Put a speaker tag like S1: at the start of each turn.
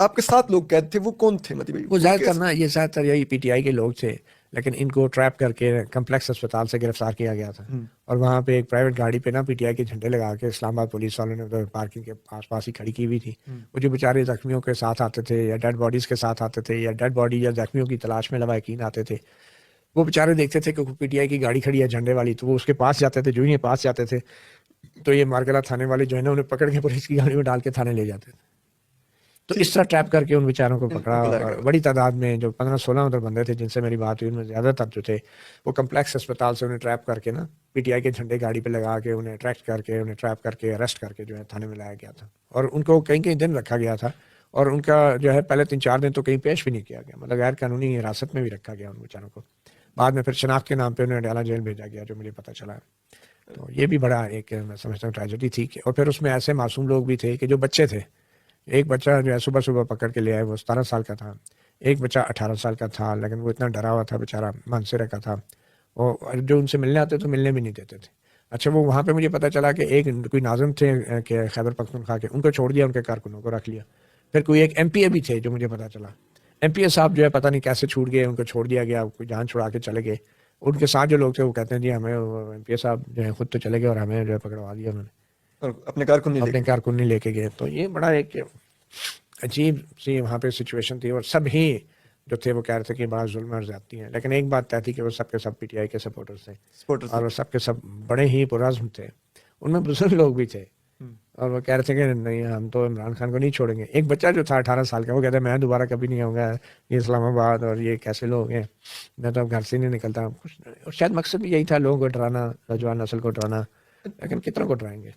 S1: آپ کے ساتھ لوگ قید تھے وہ کون تھے؟ مطلب
S2: وہ زیادہ تر نا یہ زیادہ تر یہی پی ٹی آئی کے لوگ تھے، لیکن ان کو ٹریپ کر کے کمپلیکس اسپتال سے گرفتار کیا گیا تھا، اور وہاں پہ ایک پرائیویٹ گاڑی پہ نا پی ٹی آئی کے جھنڈے لگا کے اسلام آباد پولیس والوں نے ادھر پارکنگ کے آس پاس ہی کھڑی کی ہوئی تھی. وہ جو بیچارے زخمیوں کے ساتھ آتے تھے یا ڈیڈ باڈیز کے ساتھ آتے تھے یا ڈیڈ باڈی یا زخمیوں کی تلاش میں لواحقین آتے تھے، وہ بیچارے دیکھتے تھے کہ پی ٹی آئی کی گاڑی کھڑی ہے جھنڈے والی، تو وہ اس کے پاس جاتے تھے. جو ہی پاس جاتے تھے تو یہ مارکلا تھانے والے جو ہے نا انہیں پکڑ کے پولیس کی گاڑی میں ڈال کے تھانے لے جاتے تھے. تو اس طرح ٹریپ کر کے ان بیچاروں کو پکڑا. بڑی تعداد میں جو 15-16 ادھر بندے تھے جن سے میری بات ہوئی، ان میں زیادہ تر جو تھے وہ کمپلیکس اسپتال سے انہیں ٹریپ کر کے نا پی ٹی آئی کے جھنڈے گاڑی پہ لگا کے انہیں اٹریکٹ کر کے انہیں ٹریپ کر کے اریسٹ کر کے جو ہے تھانے میں لایا گیا تھا. اور ان کو کئی دن رکھا گیا تھا، اور ان کا جو ہے پہلے 3-4 دن تو کہیں پیش بھی نہیں کیا گیا، مطلب غیر قانونی حراست میں بھی رکھا گیا ان بیچاروں کو. بعد میں پھر شناخت کے نام پہ انہیں اڈیالہ جیل بھیجا گیا، جو مجھے پتہ چلا. تو یہ بھی بڑا ایک میں سمجھتا ہوں ٹریجڈی تھی. اور پھر اس میں ایسے معصوم لوگ بھی تھے کہ جو بچے تھے. ایک بچہ جو ہے صبح پکڑ کے لے آئے، وہ 17 سال کا تھا. ایک بچہ 18 سال کا تھا، لیکن وہ اتنا ڈرا ہوا تھا بیچارہ، مانسرے کا تھا. اور جو ان سے ملنے آتے تو ملنے بھی نہیں دیتے تھے. اچھا وہ وہاں پہ مجھے پتہ چلا کہ ایک کوئی ناظم تھے کہ خیبر پختونخوا کے، ان کو چھوڑ دیا، ان کے کارکنوں کو رکھ لیا. پھر کوئی ایک ایم پی اے بھی تھے جو مجھے پتہ چلا. ایم پی اے صاحب جو ہے پتہ نہیں کیسے چھوٹ گئے، ان کو چھوڑ دیا گیا، کوئی جان چھڑا کے چلے گئے. ان کے ساتھ جو لوگ تھے وہ کہتے ہیں جی ہمیں ایم پی اے صاحب جو ہے خود تو چلے گئے اور ہمیں جو ہے پکڑوا دیا انہوں نے،
S1: اور اپنے کارکن
S2: نہیں لے کے گئے. تو یہ بڑا ایک عجیب سی وہاں پہ سچویشن تھی. اور سب ہی جو تھے وہ کہہ رہے تھے کہ بڑا ظلم اور زیادتی ہیں، لیکن ایک بات طے تھی کہ وہ سب کے سب پی ٹی آئی کے سپورٹرز تھے، اور وہ سب کے سب بڑے ہی پرعزم تھے. ان میں بزرگ لوگ بھی تھے، اور وہ کہہ رہے تھے کہ نہیں ہم تو عمران خان کو نہیں چھوڑیں گے. ایک بچہ جو تھا 18 سال کا، وہ کہتا ہے میں دوبارہ کبھی نہیں آؤں گا یہ اسلام آباد، اور یہ کیسے لوگ ہیں، میں تو اب گھر سے نہیں نکلتا. اور شاید مقصد بھی یہی تھا، لوگوں کو ڈرانا، نوجوان نسل کو ڈرانا، لیکن کتنا کو ڈرائیں گے.